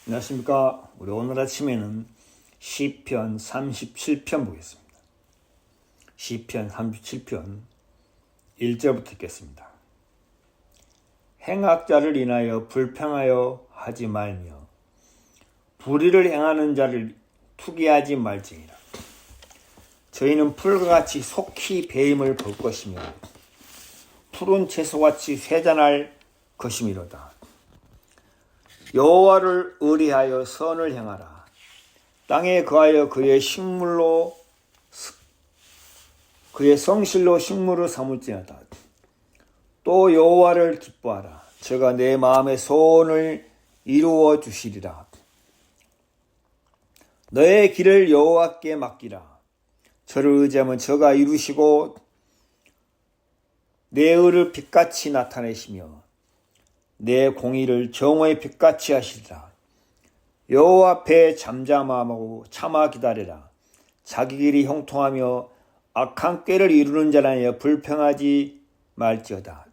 안녕하십니까. 우리 오늘 아침에는 시편 37편 보겠습니다. 시편 37편 1절부터 읽겠습니다. 행악자를 인하여 불평하여 하지 말며 불의를 행하는 자를 투기하지 말지니라. 저희는 풀과 같이 속히 배임을 볼 것이며 푸른 채소같이 쇠잔할 것이미로다. 여호와를 의리하여 선을 행하라. 땅에 거하여 그의 성실로 식물을 삼을지어다. 또 여호와를 기뻐하라. 저가 내 마음의 소원을 이루어 주시리라. 너의 길을 여호와께 맡기라. 저를 의지하면 저가 이루시고 내 의를 빛같이 나타내시며 내 공의를 정오의 빛같이 하시리라. 여호와 앞에 잠잠하고 참아 기다리라. 자기 길이 형통하며 악한 꾀를 이루는 자라여 불평하지 말지어다.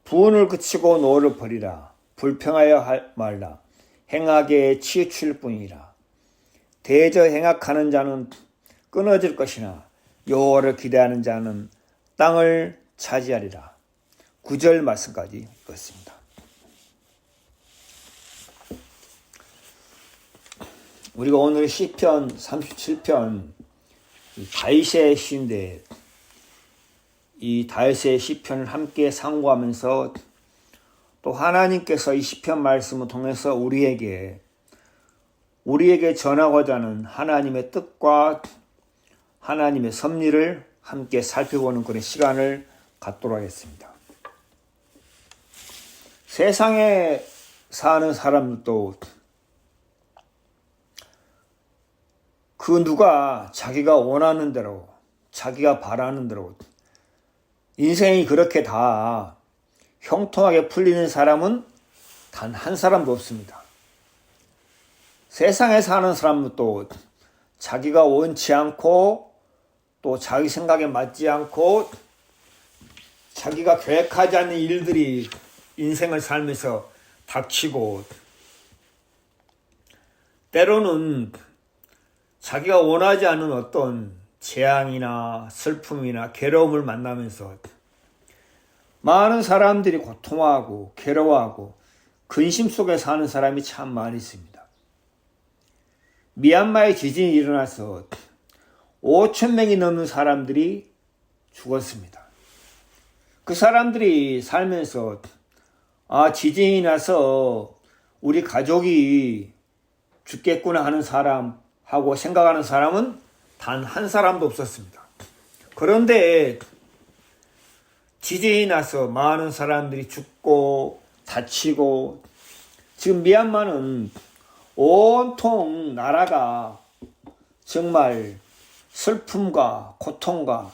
부은을 그치고 노를 버리라. 불평하여 말라. 행악에 치우칠 뿐이라. 대저 행악하는 자는 끊어질 것이나 여호와를 기대하는 자는 땅을 차지하리라. 9절 말씀까지 읽었습니다. 우리가 오늘 시편 37편 다윗의 시인데 이 다윗의 시편을 함께 상고하면서 또 하나님께서 이 시편 말씀을 통해서 우리에게 전하고자 하는 하나님의 뜻과 하나님의 섭리를 함께 살펴보는 그런 시간을 갖도록 하겠습니다. 세상에 사는 사람들도 그 누가 자기가 원하는 대로, 자기가 바라는 대로 인생이 그렇게 다 형통하게 풀리는 사람은 단 한 사람도 없습니다. 세상에 사는 사람도 자기가 원치 않고 또 자기 생각에 맞지 않고 자기가 계획하지 않는 일들이 인생을 살면서 닥치고 때로는 자기가 원하지 않는 어떤 재앙이나 슬픔이나 괴로움을 만나면서 많은 사람들이 고통하고 괴로워하고 근심 속에 사는 사람이 참 많이 있습니다. 미얀마의 지진이 일어나서 5,000명이 넘는 사람들이 죽었습니다. 그 사람들이 살면서 지진이 나서 우리 가족이 죽겠구나 하는 사람하고 생각하는 사람은 단 한 사람도 없었습니다. 그런데 지진이 나서 많은 사람들이 죽고 다치고 지금 미얀마는 온통 나라가 정말 슬픔과 고통과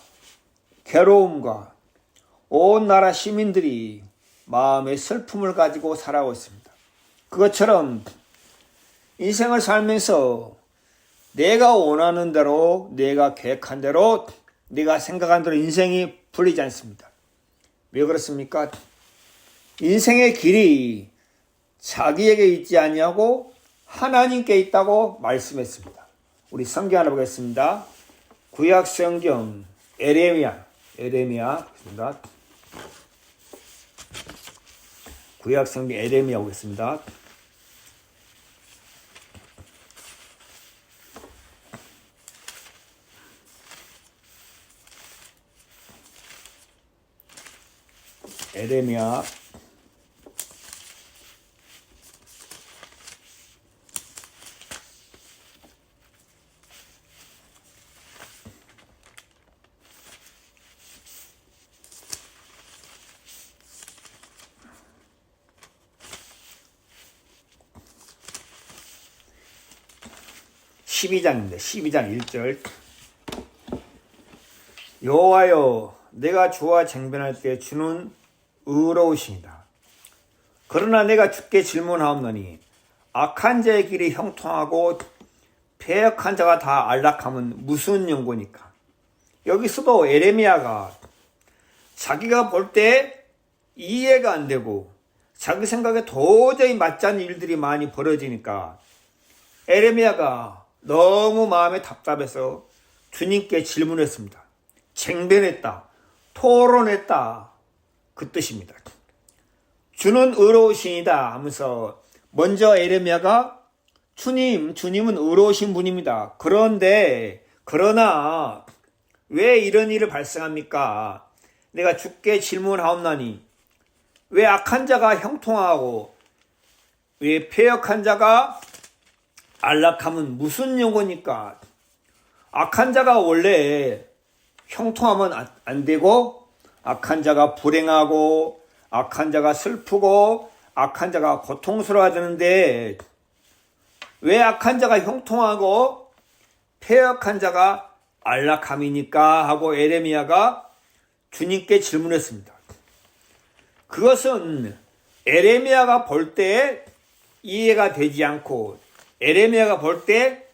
괴로움과 온 나라 시민들이 마음의 슬픔을 가지고 살아오고 있습니다. 그것처럼 인생을 살면서 내가 원하는 대로, 내가 계획한 대로, 내가 생각한 대로 인생이 풀리지 않습니다. 왜 그렇습니까? 인생의 길이 자기에게 있지 아니하고 하나님께 있다고 말씀했습니다. 우리 성경 하나 보겠습니다. 구약 성경 에레미야 보겠습니다. 구약 성경 에레미야 보겠습니다. 에레미야 12장입니다. 12장 1절. 여호와여, 내가 주와 쟁변할 때 주는 의로우시니다. 그러나 내가 주께 질문하옵노니 악한 자의 길이 형통하고 패역한 자가 다 안락함은 무슨 연고니까? 여기서도 에레미야가 자기가 볼 때 이해가 안 되고 자기 생각에 도저히 맞지 않는 일들이 많이 벌어지니까 에레미야가 너무 마음에 답답해서 주님께 질문했습니다. 쟁변했다. 토론했다. 그 뜻입니다. 주는 의로우시니다 하면서 먼저 에레미야가 주님은 의로우신 분입니다. 그러나 왜 이런 일을 발생합니까? 내가 주께 질문하옵나니 왜 악한 자가 형통하고 왜 패역한 자가 안락함은 무슨 용어입니까? 악한 자가 원래 형통하면 안 되고 악한 자가 불행하고 악한 자가 슬프고 악한 자가 고통스러워야 되는데 왜 악한 자가 형통하고 패역한 자가 안락함이니까 하고 에레미야가 주님께 질문했습니다. 그것은 에레미야가 볼 때 이해가 되지 않고 에레미야가 볼 때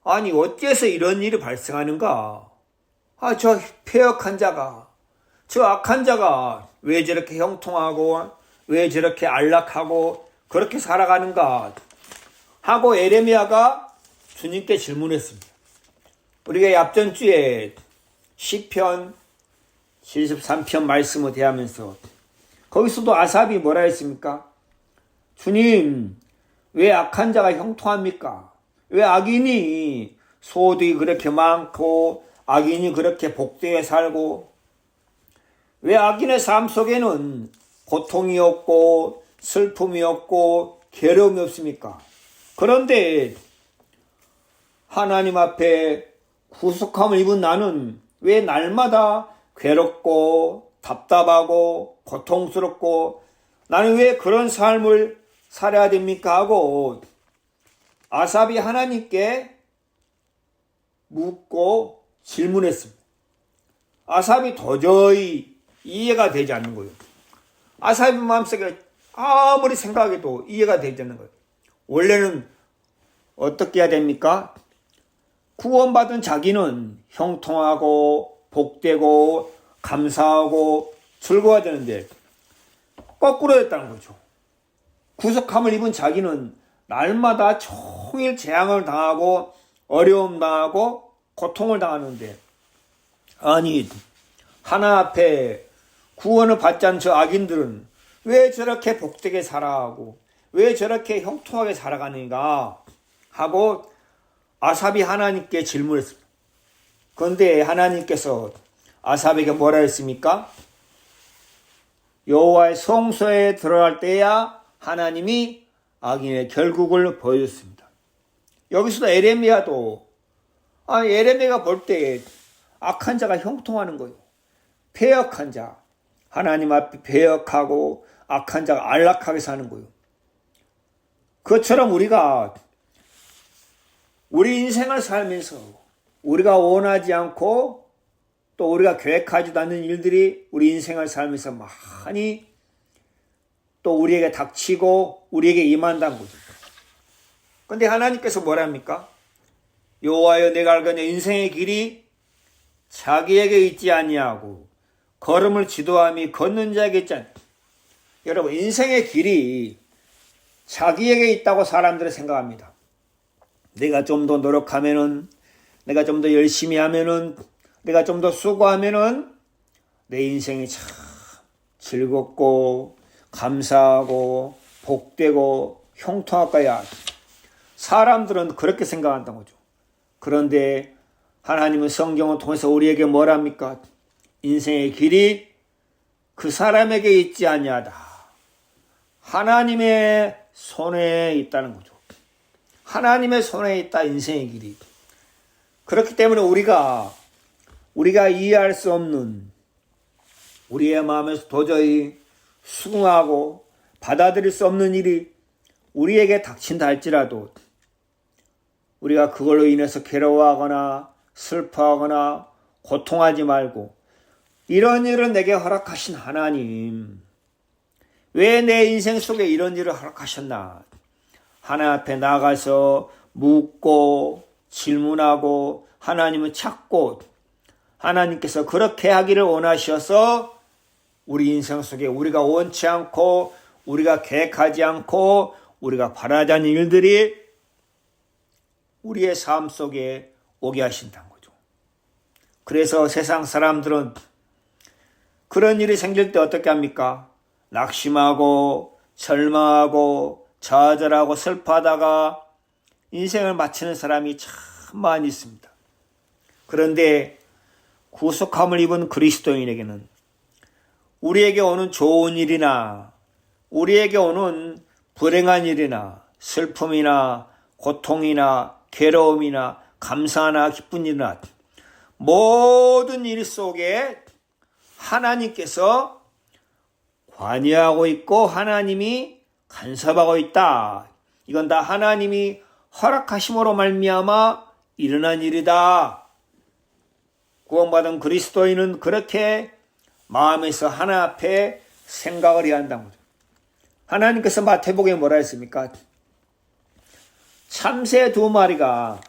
아니 어째서 이런 일이 발생하는가? 저 패역한 자가 저 악한 자가 왜 저렇게 형통하고 왜 저렇게 안락하고 그렇게 살아가는가? 하고 에레미야가 주님께 질문했습니다. 우리가 앞전주에 시편 73편 말씀을 대하면서 거기서도 아삽이 뭐라 했습니까? 주님, 왜 악한 자가 형통합니까? 왜 악인이 소득이 그렇게 많고 악인이 그렇게 복되게 살고 왜 악인의 삶 속에는 고통이 없고 슬픔이 없고 괴로움이 없습니까? 그런데 하나님 앞에 구속함을 입은 나는 왜 날마다 괴롭고 답답하고 고통스럽고 나는 왜 그런 삶을 살아야 됩니까? 하고 아삽이 하나님께 묻고 질문했습니다. 아삽이 도저히 이해가 되지 않는 거예요. 아삽의 마음속에 아무리 생각해도 이해가 되지 않는 거예요. 원래는 어떻게 해야 됩니까? 구원받은 자기는 형통하고 복되고 감사하고 즐거워야 되는데 거꾸로 됐다는 거죠. 구속함을 입은 자기는 날마다 종일 재앙을 당하고 어려움 당하고 고통을 당하는데 아니 하나 앞에 구원을 받지 않은 저 악인들은 왜 저렇게 복되게 살아가고 왜 저렇게 형통하게 살아가는가 하고 아삽이 하나님께 질문했습니다. 그런데 하나님께서 아삽에게 뭐라 했습니까? 여호와의 성소에 들어갈 때야 하나님이 악인의 결국을 보여줬습니다. 여기서도 에레미야도 에레미야가 볼 때 악한 자가 형통하는 거예요. 패역한 자, 하나님 앞에 패역하고 악한 자가 안락하게 사는 거예요. 그것처럼 우리가 우리 인생을 살면서 우리가 원하지 않고 또 우리가 계획하지도 않는 일들이 우리 인생을 살면서 많이 또 우리에게 닥치고 우리에게 임한다는 거죠. 그런데 하나님께서 뭐라 합니까? 여호와여 내가 알거니와 인생의 길이 자기에게 있지 아니하고 걸음을 지도함이 걷는 자에게 있지 않다. 여러분 인생의 길이 자기에게 있다고 사람들은 생각합니다. 내가 좀 더 노력하면은 내가 좀 더 열심히 하면은 내가 좀 더 수고하면은 내 인생이 참 즐겁고 감사하고 복되고 형통할 거야. 사람들은 그렇게 생각한다는 거죠. 그런데 하나님은 성경을 통해서 우리에게 뭐라 합니까? 인생의 길이 그 사람에게 있지 아니하다. 하나님의 손에 있다는 거죠. 하나님의 손에 있다 인생의 길이. 그렇기 때문에 우리가 이해할 수 없는 우리의 마음에서 도저히 수긍하고 받아들일 수 없는 일이 우리에게 닥친다 할지라도 우리가 그걸로 인해서 괴로워하거나 슬퍼하거나 고통하지 말고 이런 일을 내게 허락하신 하나님, 왜 내 인생 속에 이런 일을 허락하셨나? 하나님 앞에 나가서 묻고 질문하고 하나님을 찾고 하나님께서 그렇게 하기를 원하셔서 우리 인생 속에 우리가 원치 않고 우리가 계획하지 않고 우리가 바라지 않는 일들이 우리의 삶 속에 오게 하신다는 거죠. 그래서 세상 사람들은 그런 일이 생길 때 어떻게 합니까? 낙심하고 절망하고 좌절하고 슬퍼하다가 인생을 마치는 사람이 참 많이 있습니다. 그런데 구속함을 입은 그리스도인에게는 우리에게 오는 좋은 일이나 우리에게 오는 불행한 일이나 슬픔이나 고통이나 괴로움이나 감사나 기쁜 일이나 모든 일 속에 하나님께서 관여하고 있고 하나님이 간섭하고 있다. 이건 다 하나님이 허락하심으로 말미암아 일어난 일이다. 구원받은 그리스도인은 그렇게 마음에서 하나 앞에 생각을 해야 한다는 거죠. 하나님께서 마태복음에 뭐라 했습니까? 참새 2마리가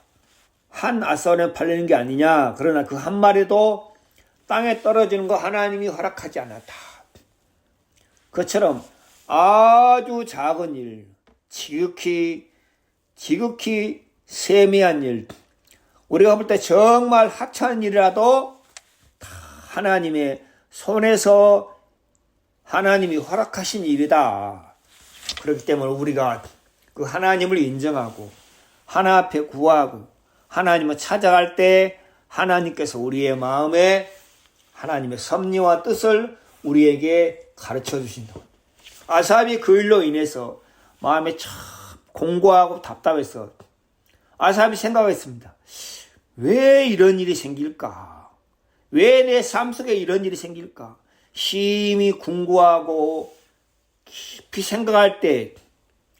한 아싸원에 팔리는 게 아니냐. 그러나 그 한 마리도 땅에 떨어지는 거 하나님이 허락하지 않았다. 그처럼 아주 작은 일, 지극히 세미한 일, 우리가 볼 때 정말 하찮은 일이라도 다 하나님의 손에서 하나님이 허락하신 일이다. 그렇기 때문에 우리가 그 하나님을 인정하고 하나 앞에 구하고 하나님을 찾아갈 때 하나님께서 우리의 마음에 하나님의 섭리와 뜻을 우리에게 가르쳐 주신다. 아삽이 그 일로 인해서 마음에 참 공고하고 답답했어. 아삽이 생각했습니다. 왜 이런 일이 생길까? 왜 내 삶 속에 이런 일이 생길까? 심히 궁구하고 깊이 생각할 때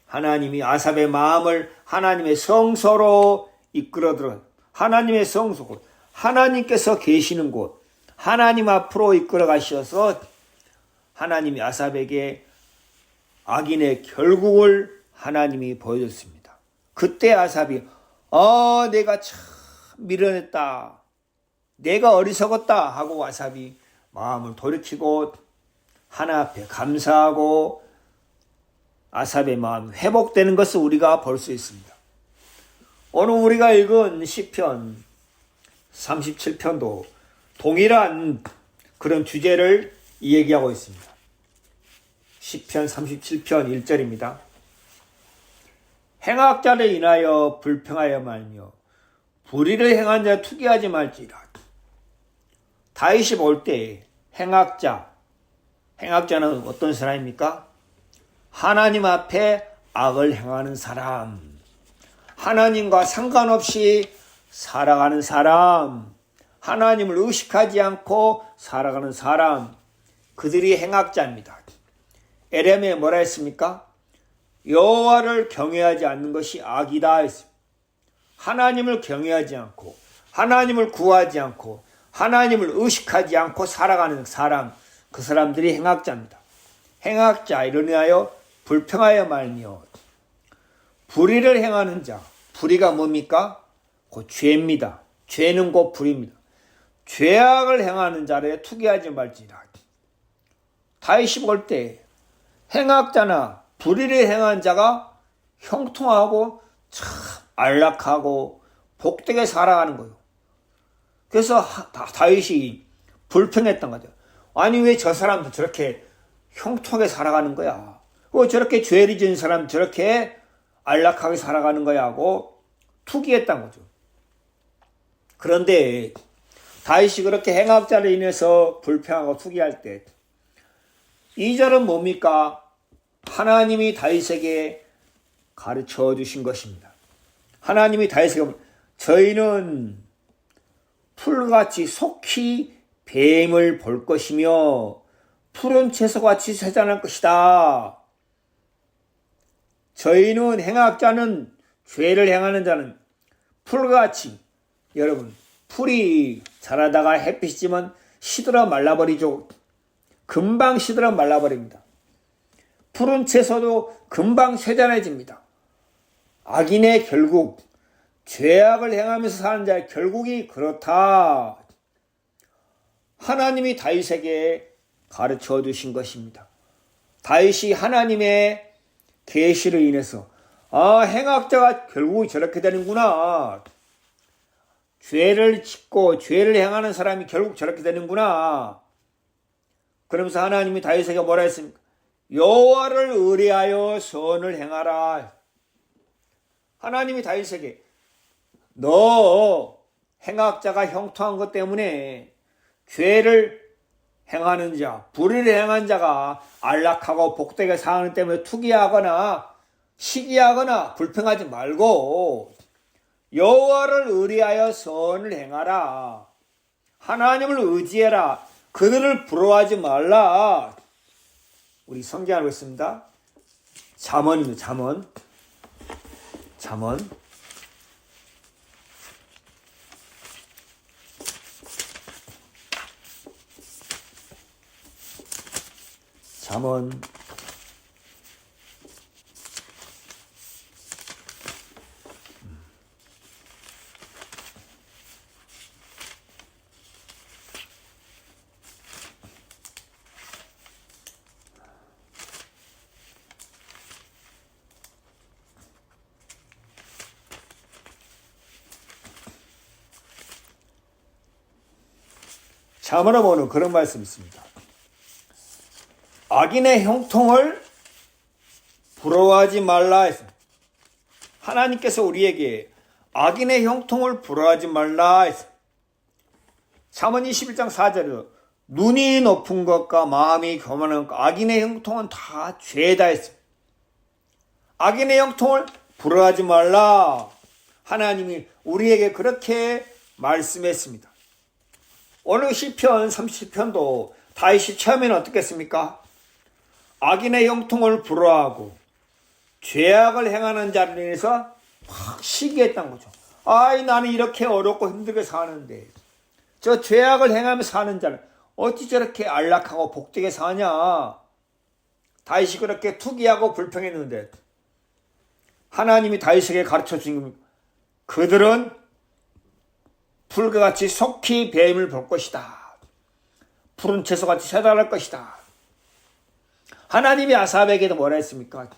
하나님이 아삽의 마음을 하나님의 성소로 이끌어들어 하나님의 성소, 하나님께서 계시는 곳, 하나님 앞으로 이끌어 가셔서 하나님이 아삽에게 악인의 결국을 하나님이 보여줬습니다. 그때 아삽이 내가 참 미련했다. 내가 어리석었다 하고 아삽이 마음을 돌이키고 하나 앞에 감사하고 아삽의 마음 회복되는 것을 우리가 볼 수 있습니다. 오늘 우리가 읽은 시편 37편도 동일한 그런 주제를 얘기하고 있습니다. 시편 37편 1절입니다. 행악자를 인하여 불평하여 말며 불의를 행한 자 투기하지 말지라. 다윗이 볼 때 행악자는 어떤 사람입니까? 하나님 앞에 악을 행하는 사람, 하나님과 상관없이 살아가는 사람, 하나님을 의식하지 않고 살아가는 사람, 그들이 행악자입니다. 에레미야에 뭐라 했습니까? 여호와를 경외하지 않는 것이 악이다 했습니다. 하나님을 경외하지 않고 하나님을 구하지 않고 하나님을 의식하지 않고 살아가는 사람, 그 사람들이 행악자입니다. 행악자 이르하여 불평하여 말며 불의를 행하는 자, 불의가 뭡니까? 곧 죄입니다. 죄는 곧 불의입니다. 죄악을 행하는 자를 투기하지 말지라. 다윗이 볼 때 행악자나 불의를 행한 자가 형통하고 참 안락하고 복되게 살아가는 거예요. 그래서 다윗이 불평했던 거죠. 아니 왜 저 사람도 저렇게 형통하게 살아가는 거야? 왜 저렇게 죄를 지은 사람 저렇게 안락하게 살아가는 거야 하고 투기했던 거죠. 그런데 다윗이 그렇게 행악자로 인해서 불평하고 투기할 때 2절은 뭡니까? 하나님이 다윗에게 가르쳐 주신 것입니다. 하나님이 다윗에게 저희는 풀같이 속히 뱀을 볼 것이며 푸른 채소같이 쇠잔할 것이다. 저희는 행악자는 죄를 행하는 자는 풀같이, 여러분 풀이 자라다가 햇빛이 지면 시들어 말라버리죠. 금방 시들어 말라버립니다. 푸른 채소도 금방 쇠잔해집니다. 악인의 결국, 죄악을 행하면서 사는 자의 결국이 그렇다. 하나님이 다윗에게 가르쳐 주신 것입니다. 다윗이 하나님의 계시로 인해서 행악자가 결국 저렇게 되는구나. 죄를 짓고 죄를 행하는 사람이 결국 저렇게 되는구나. 그러면서 하나님이 다윗에게 뭐라 했습니까? 여호와를 의뢰하여 선을 행하라. 하나님이 다윗에게 너 행악자가 형통한 것 때문에 죄를 행하는 자, 불의를 행한 자가 안락하고 복되게 사는 때문에 투기하거나 시기하거나 불평하지 말고 여호와를 의뢰하여 선을 행하라. 하나님을 의지해라. 그들을 부러워하지 말라. 우리 성경을 읽습니다. 잠언입니다. 잠언. 잠언. 잠언 3월에 보는 그런 말씀이 있습니다. 악인의 형통을 부러워하지 말라 했습니다. 하나님께서 우리에게 악인의 형통을 부러워하지 말라 했습니다. 잠언 21장 4절에 눈이 높은 것과 마음이 교만한 것, 악인의 형통은 다 죄다 했습니다. 악인의 형통을 부러워하지 말라. 하나님이 우리에게 그렇게 말씀했습니다. 오늘 시편 30편도 다윗이 처음에는 어떻겠습니까? 악인의 형통을 부러워하고 죄악을 행하는 자를 인해서 막 시기했던 거죠. 나는 이렇게 어렵고 힘들게 사는데 저 죄악을 행하며 사는 자는 어찌 저렇게 안락하고 복되게 사냐. 다윗이 그렇게 투기하고 불평했는데 하나님이 다윗에게 가르쳐 준 그들은 풀과 같이 속히 뱀을 볼 것이다. 푸른 채소같이 새달할 것이다. 하나님이 아삽에게도 뭐라 했습니까?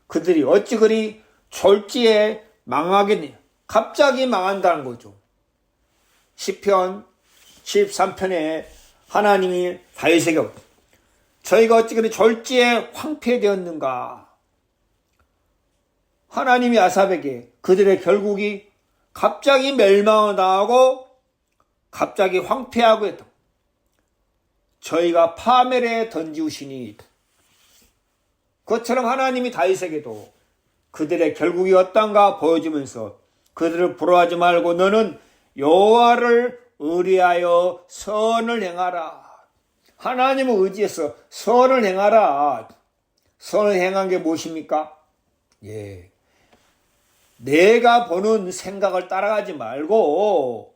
그들이 어찌 그리 졸지에 망하겠니? 갑자기 망한다는 거죠. 시편 13편에 하나님이 다윗에게 저희가 어찌 그리 졸지에 황폐되었는가? 하나님이 아삽에게 그들의 결국이 갑자기 멸망을 당하고 갑자기 황폐하고 했다. 저희가 파멸에 던지우시니 그것처럼 하나님이 다윗에게도 그들의 결국이 어떤가 보여주면서 그들을 부러워하지 말고 너는 여호와를 의뢰하여 선을 행하라. 하나님을 의지해서 선을 행하라. 선을 행한 게 무엇입니까? 내가 보는 생각을 따라가지 말고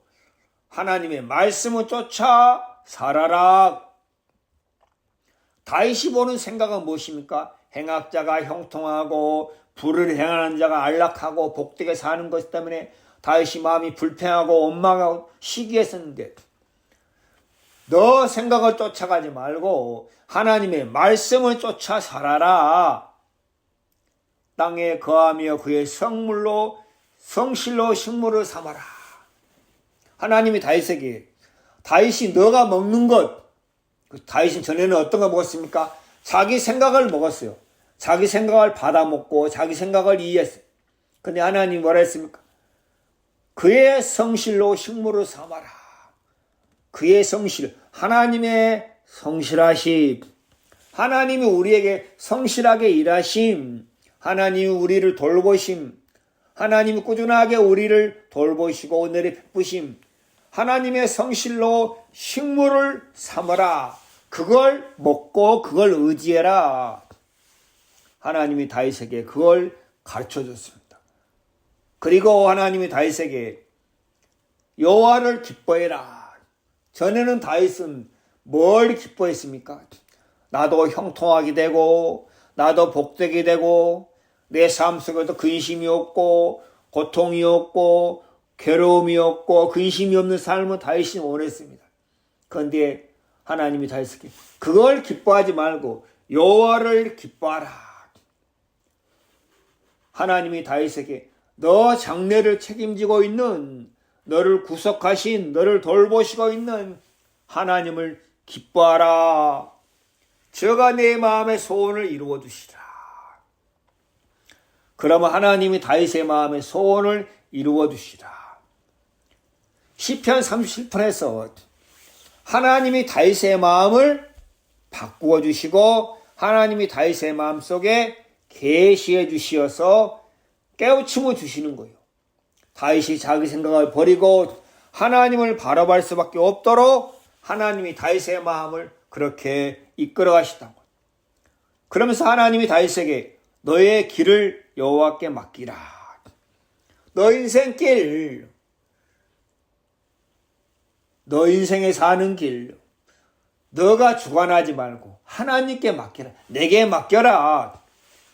하나님의 말씀을 쫓아 살아라. 다윗이 보는 생각은 무엇입니까? 행악자가 형통하고 불을 행하는 자가 안락하고 복되게 사는 것 때문에 다윗이 마음이 불평하고 원망하고 시기했었는데 너 생각을 쫓아가지 말고 하나님의 말씀을 쫓아 살아라. 땅에 거하며 그의 성실로 식물을 삼아라. 하나님이 다윗에게 다윗이 너가 먹는 것, 다윗이 전에는 어떤 거 먹었습니까? 자기 생각을 먹었어요. 자기 생각을 받아먹고 자기 생각을 이해했어요. 근데 하나님이 뭐라 했습니까? 그의 성실로 식물을 삼아라. 그의 성실, 하나님의 성실하심, 하나님이 우리에게 성실하게 일하심, 하나님이 우리를 돌보심, 하나님이 꾸준하게 우리를 돌보시고 은혜를 베푸심, 하나님의 성실로 식물을 삼아라. 그걸 먹고 그걸 의지해라. 하나님이 다윗에게 그걸 가르쳐줬습니다. 그리고 하나님이 다윗에게 여호와를 기뻐해라. 전에는 다윗은 뭘 기뻐했습니까? 나도 형통하게 되고 나도 복되게 되고 내 삶 속에도 근심이 없고 고통이 없고 괴로움이 없고 근심이 없는 삶을 다윗이 원했습니다. 그런데 하나님이 다윗에게 그걸 기뻐하지 말고 여호와를 기뻐하라. 하나님이 다윗에게 너 장래를 책임지고 있는, 너를 구속하신, 너를 돌보시고 있는 하나님을 기뻐하라. 저가 내 마음의 소원을 이루어 주시라. 그러면 하나님이 다윗의 마음의 소원을 이루어 주시라. 시편 37편에서 하나님이 다윗의 마음을 바꾸어 주시고 하나님이 다윗의 마음속에 계시해 주시어서 깨우침을 주시는 거예요. 다윗이 자기 생각을 버리고 하나님을 바라볼 수밖에 없도록 하나님이 다윗의 마음을 그렇게 이끌어 가시던 거예요. 그러면서 하나님이 다윗에게 너의 길을 여호와께 맡기라. 너 인생길, 너 인생에 사는 길, 너가 주관하지 말고 하나님께 맡겨라. 내게 맡겨라.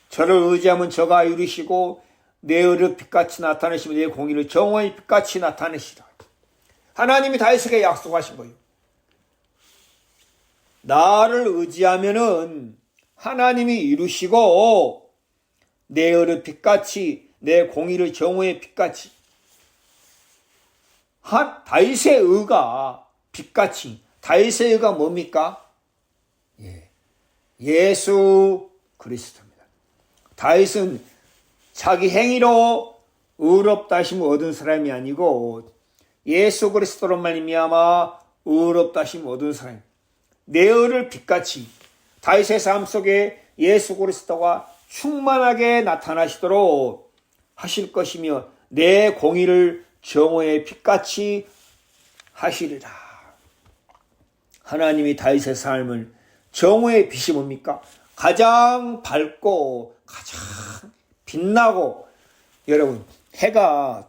저를 의지하면 저가 이루시고 내 의를 빛같이 나타내시면 내 공의를 정오의 빛같이 나타내시라. 하나님이 다윗에게 약속하신 거예요. 나를 의지하면은 하나님이 이루시고 내 의를 빛같이 내 공의를 정오의 빛같이. 다윗의 의가 빛같이. 다윗의 의가 뭡니까? 예수 그리스도입니다. 다윗은 자기 행위로 의롭다 하심을 얻은 사람이 아니고 예수 그리스도로 말미암아 의롭다 하심을 얻은 사람. 내 의를 빛같이 다윗의 삶 속에 예수 그리스도가 충만하게 나타나시도록 하실 것이며 내 공의를 정오의 빛같이 하시리라. 하나님이 다윗의 삶을 정오의 빛이 뭡니까? 가장 밝고 가장 빛나고, 여러분 해가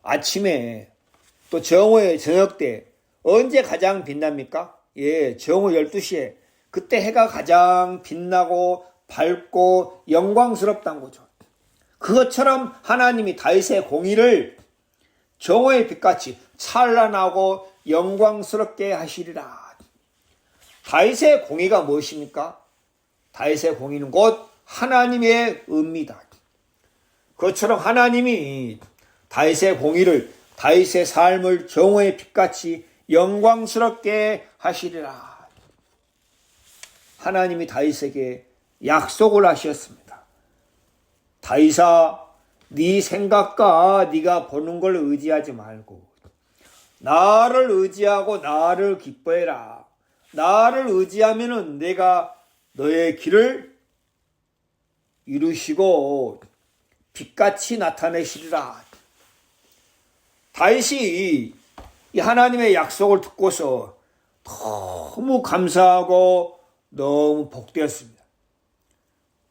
아침에 또 정오의 저녁 때 언제 가장 빛납니까? 정오 12시에 그때 해가 가장 빛나고 밝고 영광스럽다는 거죠. 그것처럼 하나님이 다윗의 공의를 정오의 빛같이 찬란하고 영광스럽게 하시리라. 다윗의 공의가 무엇입니까? 다윗의 공의는 곧 하나님의 의입니다. 그것처럼 하나님이 다윗의 공의를, 다윗의 삶을 정오의 빛같이 영광스럽게 하시리라. 하나님이 다윗에게 약속을 하셨습니다. 다윗아, 네 생각과 네가 보는 걸 의지하지 말고 나를 의지하고 나를 기뻐해라. 나를 의지하면은 내가 너의 길을 이루시고 빛같이 나타내시리라. 다윗이 이 하나님의 약속을 듣고서 너무 감사하고 너무 복되었습니다.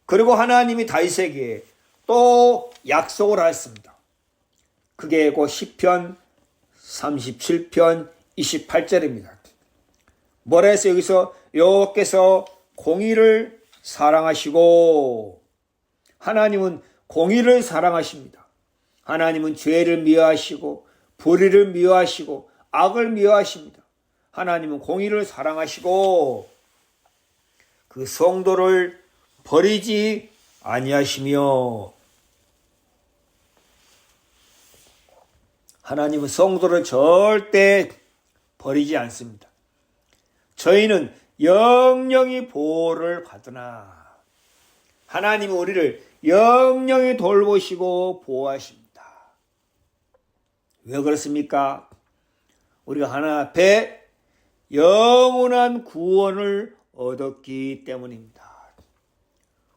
그리고 하나님이 다윗에게 또 약속을 하셨습니다. 그게 곧 시편 37편 28절입니다. 뭐라 해서 여기서 여호와께서 공의를 사랑하시고, 하나님은 공의를 사랑하십니다. 하나님은 죄를 미워하시고 불의를 미워하시고 악을 미워하십니다. 하나님은 공의를 사랑하시고 그 성도를 버리지 아니하시며, 하나님은 성도를 절대 버리지 않습니다. 저희는 영영이 보호를 받으나, 하나님은 우리를 영영이 돌보시고 보호하십니다. 왜 그렇습니까? 우리가 하나님 앞에 영원한 구원을 얻었기 때문입니다.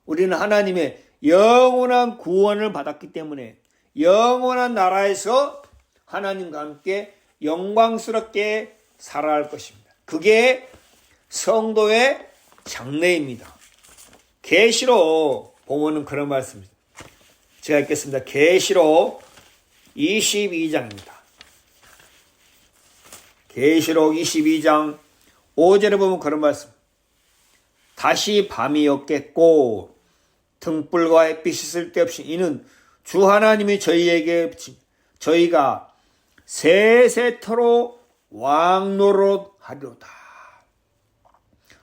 우리는 하나님의 영원한 구원을 받았기 때문에 영원한 나라에서 하나님과 함께 영광스럽게 살아갈 것입니다. 그게 성도의 장래입니다. 계시록 보면은 그런 말씀입니다. 제가 읽겠습니다. 계시록 22장입니다. 계시록 22장 5절에 보면 그런 말씀. 다시 밤이 없겠고 등불과 햇빛이 쓸데없이, 이는 주 하나님이 저희에게 비친 저희가 세세토록 왕노릇하리로다.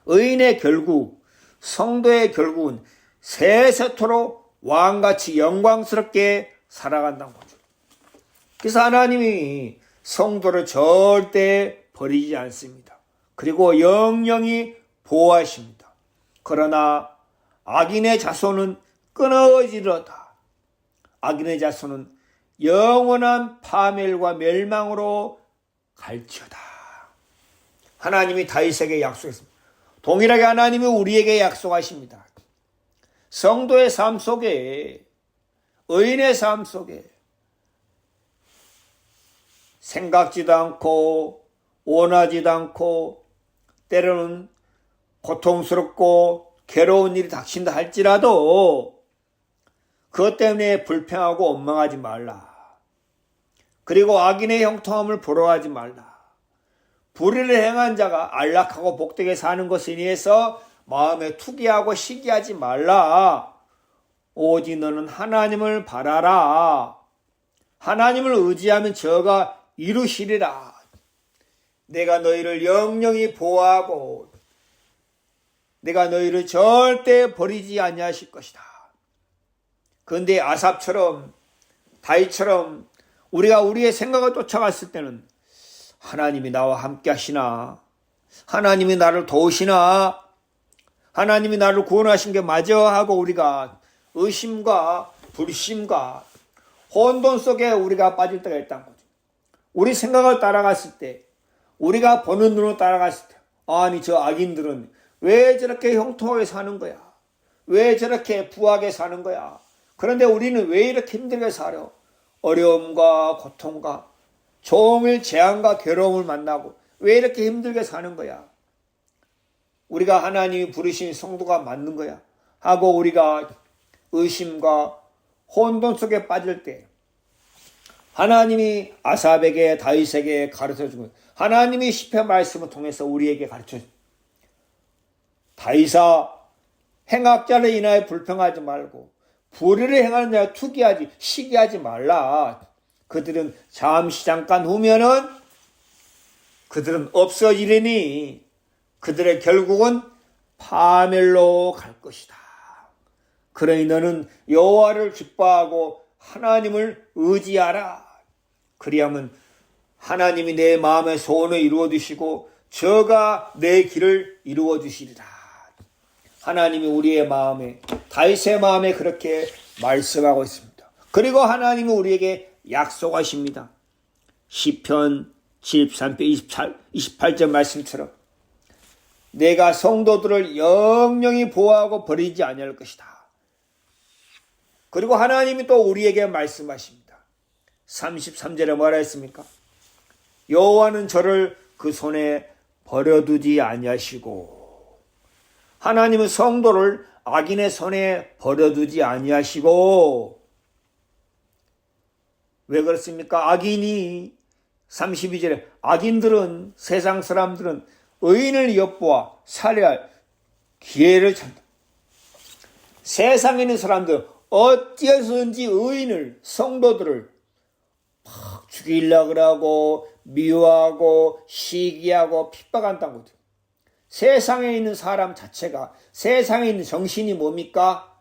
의인의 결국, 성도의 결국은 세세토록 왕같이 영광스럽게 살아간다는 거죠. 그래서 하나님이 성도를 절대 버리지 않습니다. 그리고 영영히 보호하십니다. 그러나 악인의 자손은 끊어지리로다. 악인의 자손은 영원한 파멸과 멸망으로 갈지어다. 하나님이 다윗에게 약속했습니다. 동일하게 하나님이 우리에게 약속하십니다. 성도의 삶 속에, 의인의 삶 속에 생각지도 않고 원하지도 않고 때로는 고통스럽고 괴로운 일이 닥친다 할지라도 그것 때문에 불평하고 원망하지 말라. 그리고 악인의 형통함을 부러워하지 말라. 불의를 행한 자가 안락하고 복되게 사는 것에 인해서 마음에 투기하고 시기하지 말라. 오직 너는 하나님을 바라라. 하나님을 의지하면 저가 이루시리라. 내가 너희를 영영히 보호하고 내가 너희를 절대 버리지 아니하실 것이다. 그런데 아삽처럼 다윗처럼 우리가 우리의 생각을 쫓아갔을 때는 하나님이 나와 함께 하시나? 하나님이 나를 도우시나? 하나님이 나를 구원하신 게 맞아? 하고 우리가 의심과 불심과 혼돈 속에 우리가 빠질 때가 있다는 거죠. 우리 생각을 따라갔을 때, 우리가 보는 눈으로 따라갔을 때, 아니 저 악인들은 왜 저렇게 형통하게 사는 거야? 왜 저렇게 부하게 사는 거야? 그런데 우리는 왜 이렇게 힘들게 살아? 어려움과 고통과 종일 재앙과 괴로움을 만나고 왜 이렇게 힘들게 사는 거야? 우리가 하나님이 부르신 성도가 맞는 거야? 하고 우리가 의심과 혼돈 속에 빠질 때 하나님이 아삽에게 다윗에게 가르쳐주고 하나님이 시편 말씀을 통해서 우리에게 가르쳐줍니다. 다윗아 행악자를 인하여 불평하지 말고 불의를 행하는 자가 투기하지 시기하지 말라. 그들은 잠시 잠깐 후면은 그들은 없어지리니 그들의 결국은 파멸로 갈 것이다. 그러니 너는 여호와를 기뻐하고 하나님을 의지하라. 그리하면 하나님이 내 마음의 소원을 이루어 주시고 저가 내 길을 이루어 주시리라. 하나님이 우리의 마음에 다윗의 마음에 그렇게 말씀하고 있습니다. 그리고 하나님이 우리에게 약속하십니다. 시편 73편 28절 말씀처럼 내가 성도들을 영영히 보호하고 버리지 아니할 것이다. 그리고 하나님이 또 우리에게 말씀하십니다. 33절에 뭐라 했습니까? 여호와는 저를 그 손에 버려두지 아니하시고 하나님은 성도를 악인의 손에 버려두지 아니하시고 왜 그렇습니까? 악인이 32절에 악인들은 세상 사람들은 의인을 엿보아 살해할 기회를 찾는다. 세상에 있는 사람들 어찌해서든지 의인을 성도들을 막 죽이려고 하고 미워하고 시기하고 핍박한다는 거죠. 세상에 있는 사람 자체가 세상에 있는 정신이 뭡니까?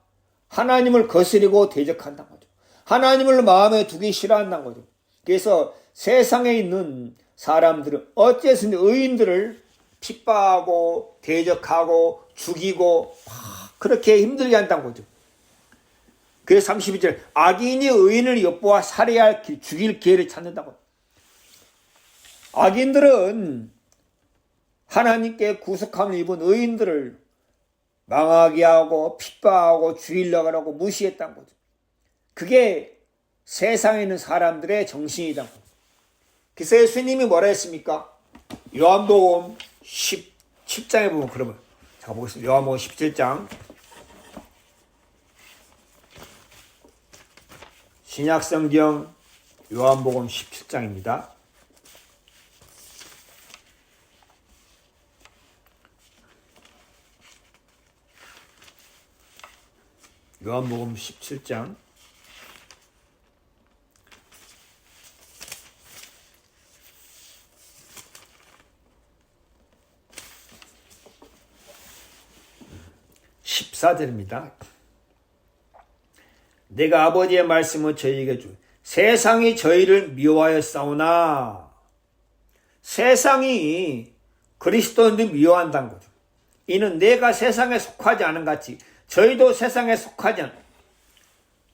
하나님을 거스리고 대적한다는 거죠. 하나님을 마음에 두기 싫어한다는 거죠. 그래서 세상에 있는 사람들은 어째서 의인들을 핍박하고 대적하고 죽이고 그렇게 힘들게 한다는 거죠. 그래서 32절 악인이 의인을 엿보아 살해할 죽일 기회를 찾는다고. 악인들은 하나님께 구속함을 입은 의인들을 망하게 하고 핍박하고 죽이려고 하고 무시했다는 거죠. 그게 세상에 있는 사람들의 정신이다. 그래서 예수님이 뭐라 했습니까? 요한복음 17장에 보면 그러면 제가 보겠습니다. 요한복음 17장 신약성경 요한복음 17장입니다. 요한복음 17장 감사드립니다. 내가 아버지의 말씀을 저희에게 주. 세상이 저희를 미워하였사오나 세상이 그리스도인들 미워한다는 거죠. 이는 내가 세상에 속하지 않은 같이 저희도 세상에 속하지 않아요.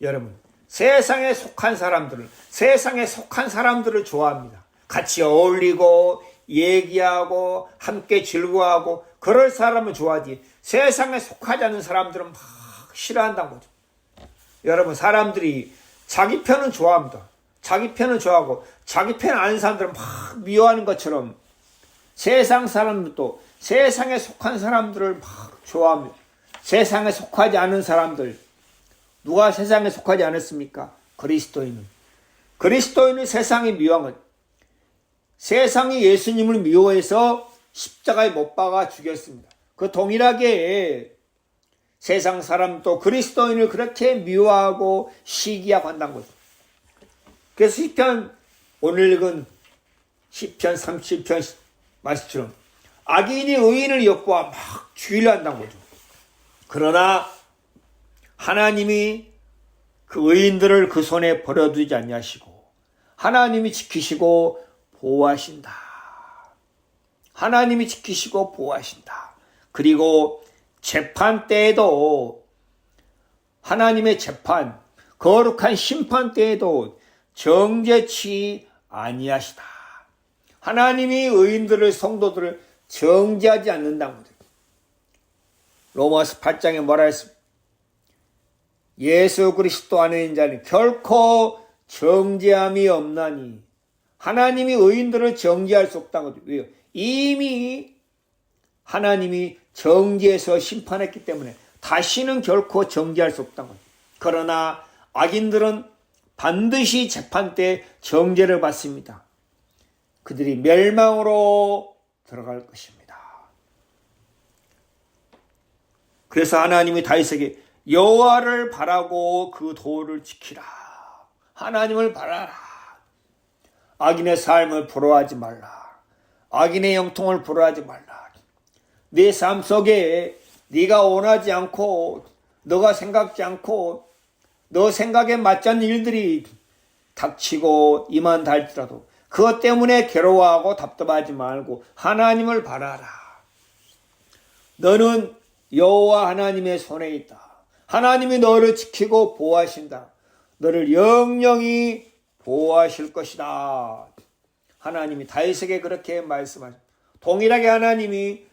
여러분, 세상에 속한 사람들을 좋아합니다. 같이 어울리고 얘기하고 함께 즐거워하고 그럴 사람을 좋아하지, 세상에 속하지 않는 사람들은 막 싫어한다는 거죠. 여러분, 사람들이 자기 편은 좋아합니다. 자기 편은 좋아하고 자기 편 아닌 사람들은 막 미워하는 것처럼 세상 사람들도 세상에 속한 사람들을 막 좋아합니다. 세상에 속하지 않은 사람들, 누가 세상에 속하지 않았습니까? 그리스도인은 세상이 미워한 것. 세상이 예수님을 미워해서 십자가에 못 박아 죽였습니다. 그 동일하게 세상 사람도 그리스도인을 그렇게 미워하고 시기하고 한다는 거죠. 그래서 시편, 오늘 읽은 시편 37편 말씀처럼 악인이 의인을 엿보아 막 죽이려 한다는 거죠. 그러나 하나님이 그 의인들을 그 손에 버려두지 아니하시고 하나님이 지키시고 보호하신다. 하나님이 지키시고 보호하신다. 그리고 재판 때에도 하나님의 재판, 거룩한 심판 때에도 정죄치 아니하시다. 하나님이 의인들을, 성도들을 정죄하지 않는다는 거죠. 로마서 8장에 뭐라 했습니까? 예수 그리스도 안에 있는 자는 결코 정죄함이 없나니 하나님이 의인들을 정죄할 수 없다는 거죠. 왜요? 이미 하나님이 정죄해서 심판했기 때문에 다시는 결코 정죄할 수 없다는 거죠. 그러나 악인들은 반드시 재판 때 정죄를 받습니다. 그들이 멸망으로 들어갈 것입니다. 그래서 하나님이 다윗에게 여호와를 바라고 그 도를 지키라. 하나님을 바라라. 악인의 삶을 부러워하지 말라. 악인의 영통을 부러워하지 말라. 네 삶 속에 네가 원하지 않고 너가 생각지 않고 너 생각에 맞지 않는 일들이 닥치고 임한다 할지라도 그것 때문에 괴로워하고 답답하지 말고 하나님을 바라라. 너는 여호와 하나님의 손에 있다. 하나님이 너를 지키고 보호하신다. 너를 영영히 보호하실 것이다. 하나님이 다윗에게 그렇게 말씀하십니다. 동일하게 하나님이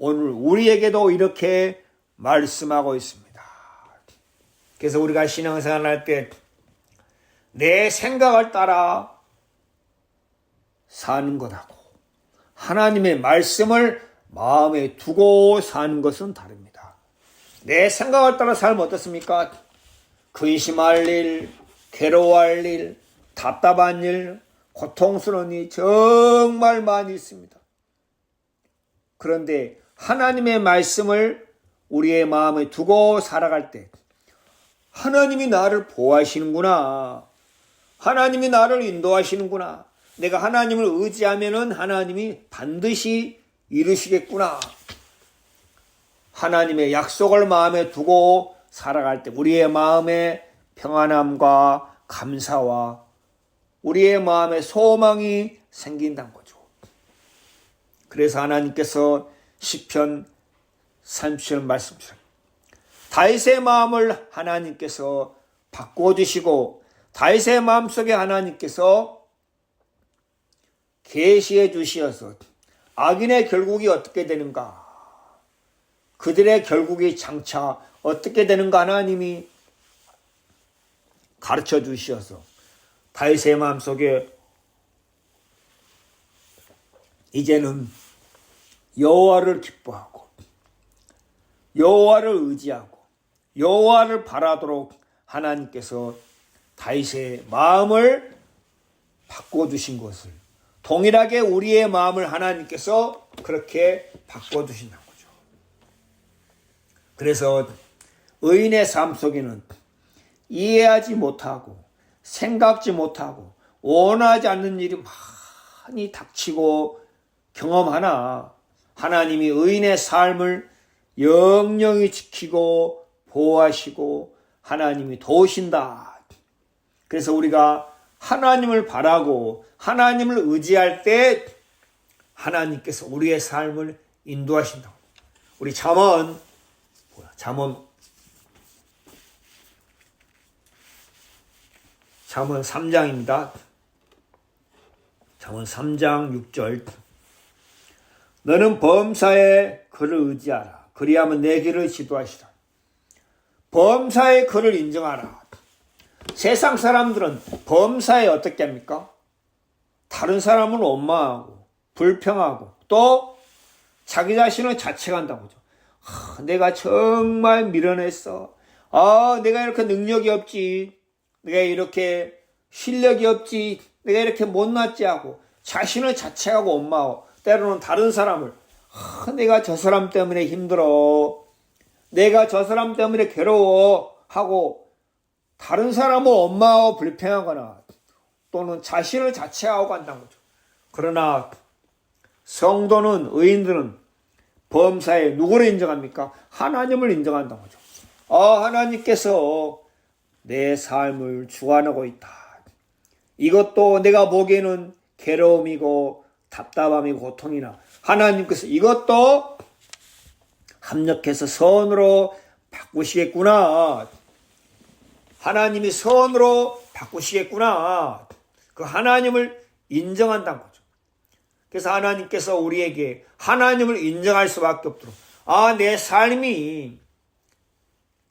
오늘 우리에게도 이렇게 말씀하고 있습니다. 그래서 우리가 신앙생활 할 때 내 생각을 따라 사는 것하고 하나님의 말씀을 마음에 두고 사는 것은 다릅니다. 내 생각을 따라 살면 어떻습니까? 근심할 일, 괴로워할 일, 답답한 일, 고통스러운 일이 정말 많이 있습니다. 그런데 하나님의 말씀을 우리의 마음에 두고 살아갈 때 하나님이 나를 보호하시는구나. 하나님이 나를 인도하시는구나. 내가 하나님을 의지하면은 하나님이 반드시 이루시겠구나. 하나님의 약속을 마음에 두고 살아갈 때 우리의 마음에 평안함과 감사와 우리의 마음에 소망이 생긴다는 거죠. 그래서 하나님께서 시편 37편 말씀처럼 다윗의 마음을 하나님께서 바꿔주시고 다윗의 마음속에 하나님께서 계시해 주시어서 악인의 결국이 어떻게 되는가, 그들의 결국이 장차 어떻게 되는가 하나님이 가르쳐 주시어서 다윗의 마음속에 이제는 여호와를 기뻐하고 여호와를 의지하고 여호와를 바라도록 하나님께서 다윗의 마음을 바꿔주신 것을 동일하게 우리의 마음을 하나님께서 그렇게 바꿔주신다는 거죠. 그래서 의인의 삶 속에는 이해하지 못하고 생각지 못하고 원하지 않는 일이 많이 닥치고 경험하나 하나님이 의인의 삶을 영영히 지키고 보호하시고 하나님이 도우신다. 그래서 우리가 하나님을 바라고 하나님을 의지할 때 하나님께서 우리의 삶을 인도하신다. 우리 잠언 3장입니다. 잠언 3장 6절. 너는 범사에 그를 의지하라. 그리하면 내 길을 지도하시라. 범사에 그를 인정하라. 세상 사람들은 범사에 어떻게 합니까? 다른 사람을 원망하고 불평하고 또 자기 자신을 자책한다고 하죠. 내가 정말 미련했어. 내가 이렇게 능력이 없지. 내가 이렇게 실력이 없지. 내가 이렇게 못났지 하고 자신을 자책하고 원망하고 때로는 다른 사람을 내가 저 사람 때문에 힘들어. 내가 저 사람 때문에 괴로워 하고 다른 사람을 원망하고 불평하거나 또는 자신을 자책하고 간다는 거죠. 그러나 성도는 의인들은 범사에 누구를 인정합니까? 하나님을 인정한다는 거죠. 하나님께서 내 삶을 주관하고 있다. 이것도 내가 보기에는 괴로움이고 답답함이고 고통이나 하나님께서 이것도 합력해서 선으로 바꾸시겠구나. 하나님이 선으로 바꾸시겠구나. 그 하나님을 인정한다는 거죠. 그래서 하나님께서 우리에게 하나님을 인정할 수밖에 없도록 내 삶이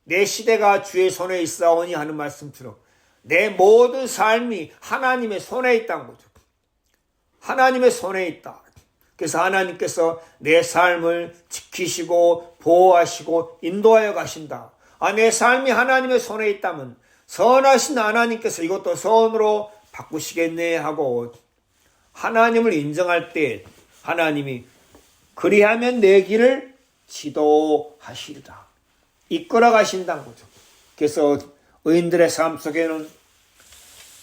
내 시대가 주의 손에 있사오니 하는 말씀처럼 내 모든 삶이 하나님의 손에 있다는 거죠. 하나님의 손에 있다. 그래서 하나님께서 내 삶을 지키시고 보호하시고 인도하여 가신다. 내 삶이 하나님의 손에 있다면 선하신 하나님께서 이것도 선으로 바꾸시겠네 하고 하나님을 인정할 때 하나님이 그리하면 내 길을 지도하시리라. 이끌어 가신다는 거죠. 그래서 의인들의 삶 속에는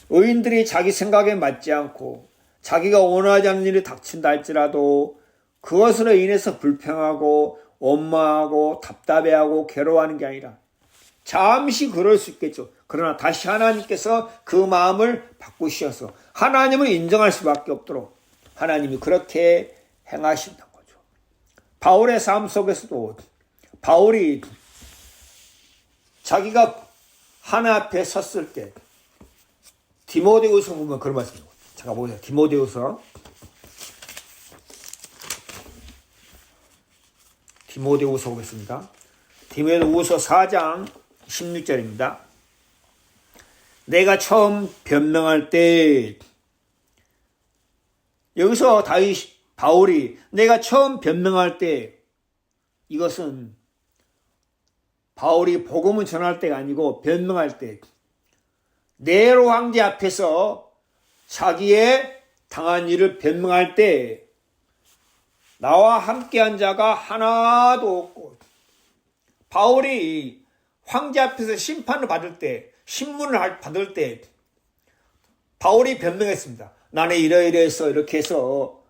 의인들이 자기 생각에 맞지 않고 자기가 원하지 않는 일이 닥친다 할지라도 그것으로 인해서 불평하고 원망하고 답답해하고 괴로워하는 게 아니라 잠시 그럴 수 있겠죠. 그러나 다시 하나님께서 그 마음을 바꾸셔서 하나님을 인정할 수밖에 없도록 하나님이 그렇게 행하신다는 거죠. 바울의 삶 속에서도 바울이 자기가 하나 앞에 섰을 때 디모데후서 보면 그런 말씀이에요. 잠깐 보세요. 디모데후서 보겠습니다. 디모데후서 4장 16절입니다. 내가 처음 변명할 때 여기서 바울이 내가 처음 변명할 때 이것은 바울이 복음을 전할 때가 아니고 변명할 때 네로 황제 앞에서 자기의 당한 일을 변명할 때 나와 함께한 자가 하나도 없고 바울이 황제 앞에서 심판을 받을 때 신문을 받을 때 바울이 변명했습니다. 나는 이러이러해서 이렇게 해서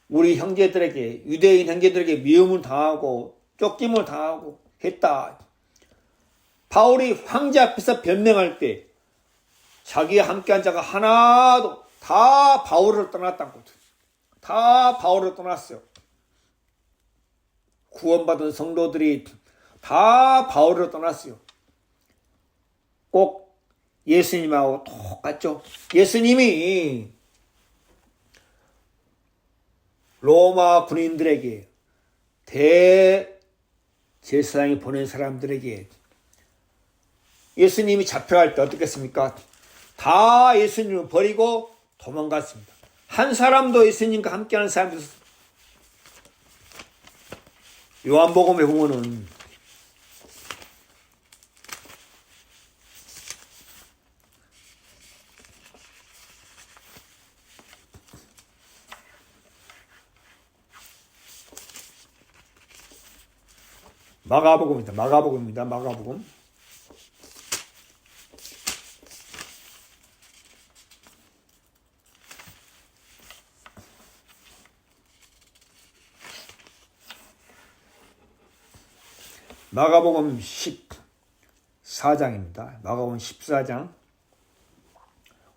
우리 형제들에게 유대인 형제들에게 미움을 당하고 쫓김을 당하고 했다. 바울이 황제 앞에서 변명할 때 자기와 함께한 자가 하나도 다 바울을 떠났다는 거죠. 다 바울을 떠났어요. 구원받은 성도들이 다 바울을 떠났어요. 꼭 예수님하고 똑같죠. 예수님이 로마 군인들에게 대제사장이 보낸 사람들에게 예수님이 잡혀갈 때 어떻게 했습니까? 다 예수님을 버리고 도망갔습니다. 한 사람도 예수님과 함께하는 사람도 없었습니다. 요한복음에 보면은 마가복음입니다. 마가복음. 마가복음 14장입니다. 마가복음 14장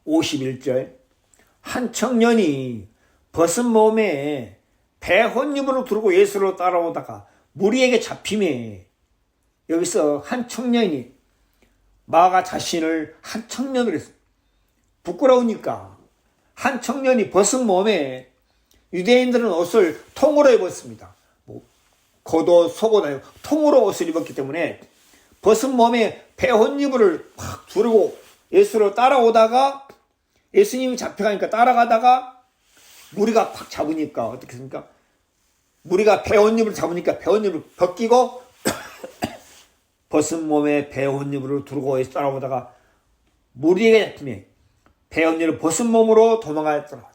51절. 한 청년이 벗은 몸에 배혼잎으로 두르고 예수로 따라오다가 무리에게 잡히매. 여기서 한 청년이 마가 자신을 한 청년으로 했어요. 부끄러우니까 한 청년이 벗은 몸에, 유대인들은 옷을 통으로 입었습니다. 겉옷, 속옷 아니고 통으로 옷을 입었기 때문에 벗은 몸에 배혼잎을 팍 두르고 예수로 따라오다가 예수님이 잡혀가니까 따라가다가 무리가 팍 잡으니까 어떻게 됩니까? 무리가 배혼잎을 잡으니까 배혼잎을 벗기고 벗은 몸에 배혼잎으로 두르고 예수 따라오다가 무리에게 잡히며 배혼잎을 벗은 몸으로 도망하였더라.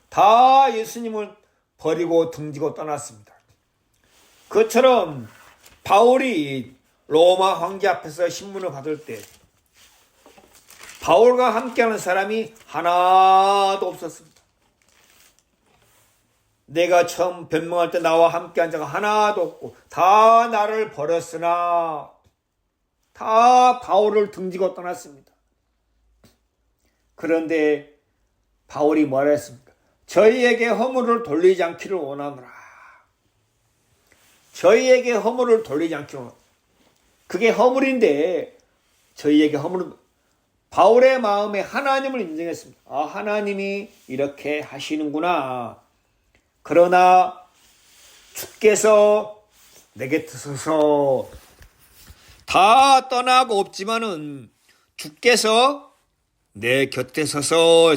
다 예수님을 버리고 등지고 떠났습니다. 그처럼 바울이 로마 황제 앞에서 신문을 받을 때 바울과 함께하는 사람이 하나도 없었습니다. 내가 처음 변명할 때 나와 함께한 자가 하나도 없고 다 나를 버렸으나 다 바울을 등지고 떠났습니다. 그런데 바울이 뭐라 했습니까? 저희에게 허물을 돌리지 않기를 원하노라. 저희에게 허물을 돌리지 않기를 원하노라. 그게 허물인데 저희에게 허물은, 바울의 마음에 하나님을 인정했습니다. 아, 하나님이 이렇게 하시는구나. 그러나 주께서 내 곁에 서서, 다 떠나고 없지만은 주께서 내 곁에 서서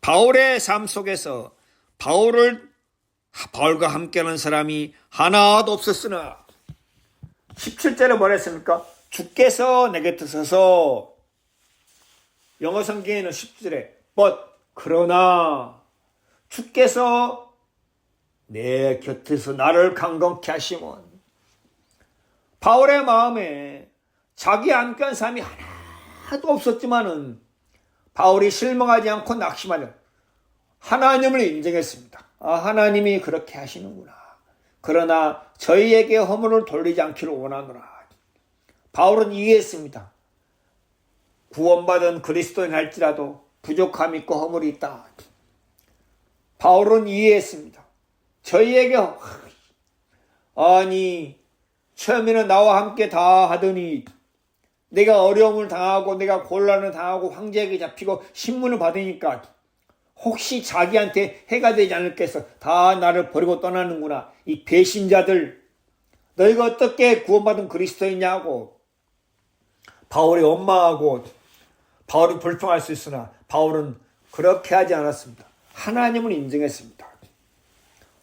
바울의 삶 속에서 바울과 함께하는 사람이 하나도 없었으나 17절에 뭐라 했습니까? 주께서 내 곁에 서서, 영어 성경에는 17절에 but, 그러나 주께서 내 곁에서 나를 강건케 하시면, 바울의 마음에 자기 함께한 사람이 하나도 없었지만은 바울이 실망하지 않고 낙심하려 하나님을 인정했습니다. 아, 하나님이 그렇게 하시는구나. 그러나 저희에게 허물을 돌리지 않기를 원하노라. 바울은 이해했습니다. 구원받은 그리스도인 할지라도 부족함이 있고 허물이 있다. 바울은 이해했습니다. 저희에게, 아니 처음에는 나와 함께 다 하더니 내가 어려움을 당하고 내가 곤란을 당하고 황제에게 잡히고 신문을 받으니까 혹시 자기한테 해가 되지 않을까 해서 다 나를 버리고 떠나는구나. 이 배신자들, 너희가 어떻게 구원받은 그리스도이냐고 바울이 원망하고 바울이 불평할 수 있으나 바울은 그렇게 하지 않았습니다. 하나님을 인정했습니다.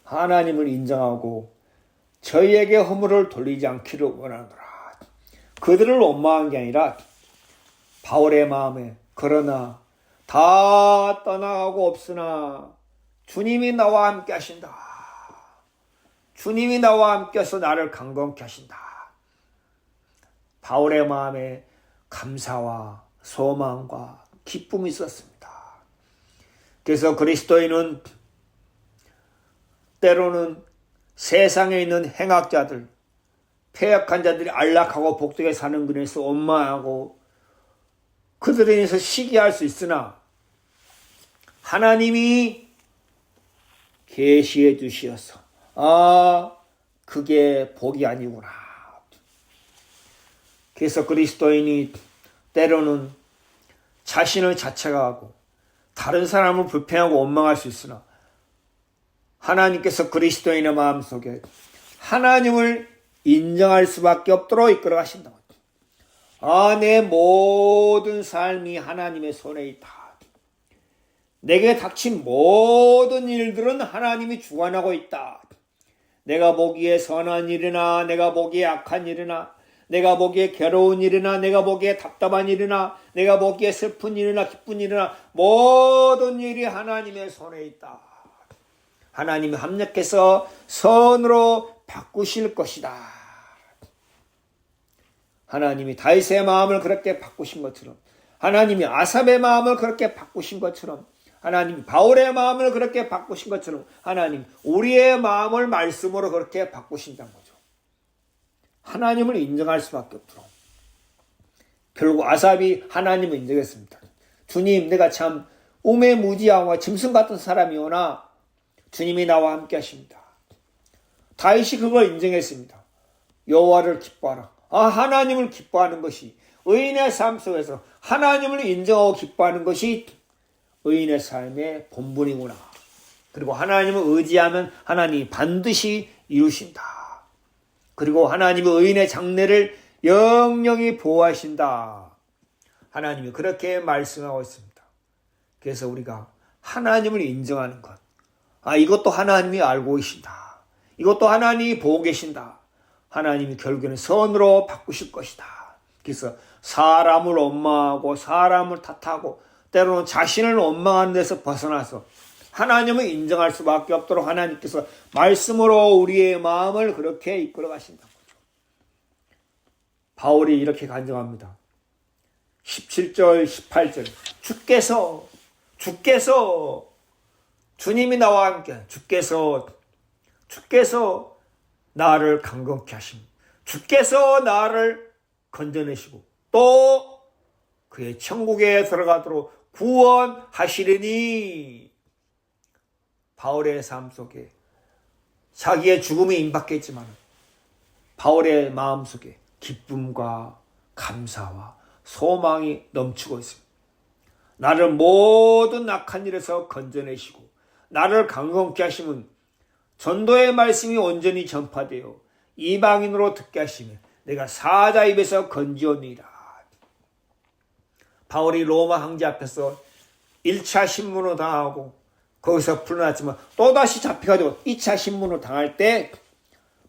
하나님을 인정하고 저희에게 허물을 돌리지 않기를 원하노라. 그들을 원망한 게 아니라 바울의 마음에, 그러나 다 떠나가고 없으나 주님이 나와 함께 하신다. 주님이 나와 함께해서 나를 강건케 하신다. 바울의 마음에 감사와 소망과 기쁨이 있었습니다. 그래서 그리스도인은 때로는 세상에 있는 행악자들, 폐역한 자들이 안락하고 복되게 사는 그에서 원망하고 그들에 인해서 시기할 수 있으나 하나님이 계시해 주시어서 아, 그게 복이 아니구나. 그래서 그리스도인이 때로는 자신을 자책하고 다른 사람을 불평하고 원망할 수 있으나 하나님께서 그리스도인의 마음속에 하나님을 인정할 수밖에 없도록 이끌어 가신다. 아, 내 모든 삶이 하나님의 손에 있다. 내게 닥친 모든 일들은 하나님이 주관하고 있다. 내가 보기에 선한 일이나 내가 보기에 악한 일이나 내가 보기에 괴로운 일이나 내가 보기에 답답한 일이나 내가 보기에 슬픈 일이나 기쁜 일이나 모든 일이 하나님의 손에 있다. 하나님이 합력해서 선으로 바꾸실 것이다. 하나님이 다윗의 마음을 그렇게 바꾸신 것처럼, 하나님이 아삽의 마음을 그렇게 바꾸신 것처럼, 하나님이 바울의 마음을 그렇게 바꾸신 것처럼 하나님 우리의 마음을 말씀으로 그렇게 바꾸신다는 거죠. 하나님을 인정할 수밖에 없도록 결국 아삽이 하나님을 인정했습니다. 주님, 내가 참 우매무지하고 짐승 같은 사람이오나 주님이 나와 함께 하십니다. 다윗이 그걸 인정했습니다. 여호와를 기뻐하라. 하나님을 기뻐하는 것이 의인의 삶 속에서 하나님을 인정하고 기뻐하는 것이 의인의 삶의 본분이구나. 그리고 하나님을 의지하면 하나님이 반드시 이루신다. 그리고 하나님의 의인의 장래를 영영히 보호하신다. 하나님이 그렇게 말씀하고 있습니다. 그래서 우리가 하나님을 인정하는 것. 이것도 하나님이 알고 계신다. 이것도 하나님이 보고 계신다. 하나님이 결국에는 선으로 바꾸실 것이다. 그래서 사람을 원망하고 사람을 탓하고 때로는 자신을 원망하는 데서 벗어나서 하나님을 인정할 수밖에 없도록 하나님께서 말씀으로 우리의 마음을 그렇게 이끌어 가신다는 거죠. 바울이 이렇게 간증합니다. 17절, 18절. 주께서 주님이 나와 함께 주께서 나를 강건케 하십니다. 주께서 나를 건져내시고 또 그의 천국에 들어가도록 구원하시리니. 바울의 삶 속에 자기의 죽음이 임박했지만 바울의 마음 속에 기쁨과 감사와 소망이 넘치고 있습니다. 나를 모든 악한 일에서 건져내시고 나를 강건케 하시면 전도의 말씀이 온전히 전파되어 이방인으로 듣게 하시면 내가 사자 입에서 건지오니라. 바울이 로마 황제 앞에서 1차 신문을 당하고 거기서 풀려났지만 또다시 잡혀가지고 2차 신문을 당할 때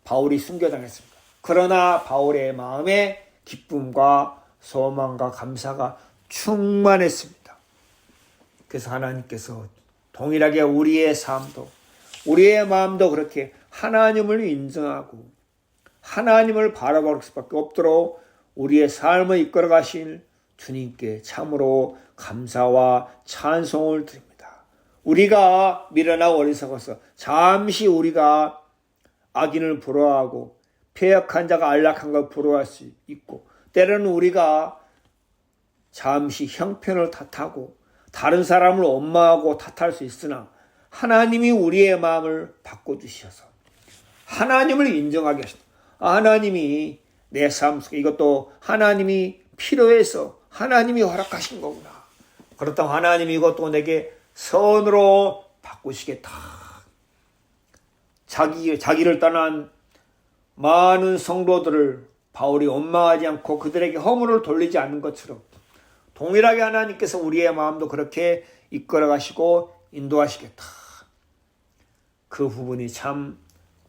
바울이 순교당했습니다. 그러나 바울의 마음에 기쁨과 소망과 감사가 충만했습니다. 그래서 하나님께서 동일하게 우리의 삶도 우리의 마음도 그렇게 하나님을 인정하고 하나님을 바라볼 수밖에 없도록 우리의 삶을 이끌어 가실 주님께 참으로 감사와 찬송을 드립니다. 우리가 미련하고 어리석어서 잠시 우리가 악인을 부러워하고 패역한 자가 안락한 걸 부러워할 수 있고 때로는 우리가 잠시 형편을 탓하고 다른 사람을 원망하고 탓할 수 있으나 하나님이 우리의 마음을 바꿔주셔서 하나님을 인정하게 하십니다. 하나님이 내 삶 속에 이것도 하나님이 필요해서 하나님이 허락하신 거구나. 그렇다고 하나님이 이것도 내게 선으로 바꾸시겠다. 자기를 떠난 많은 성도들을 바울이 원망하지 않고 그들에게 허물을 돌리지 않는 것처럼 동일하게 하나님께서 우리의 마음도 그렇게 이끌어 가시고 인도하시겠다. 그 부분이 참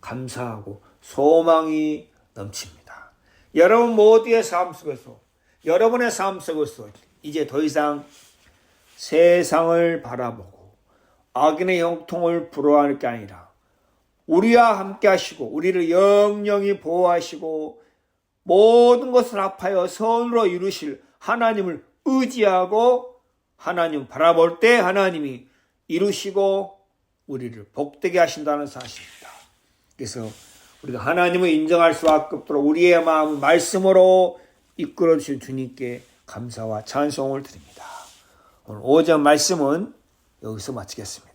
감사하고 소망이 넘칩니다. 여러분 모두의 삶 속에서 여러분의 삶 속에서 이제 더 이상 세상을 바라보고 악인의 형통을 부러워할 게 아니라 우리와 함께 하시고 우리를 영영히 보호하시고 모든 것을 합하여 선으로 이루실 하나님을 의지하고 하나님 바라볼 때 하나님이 이루시고 우리를 복되게 하신다는 사실입니다. 그래서 우리가 하나님을 인정할 수밖에 없도록 우리의 마음을 말씀으로 이끌어 주신 주님께 감사와 찬송을 드립니다. 오늘 오전 말씀은 여기서 마치겠습니다.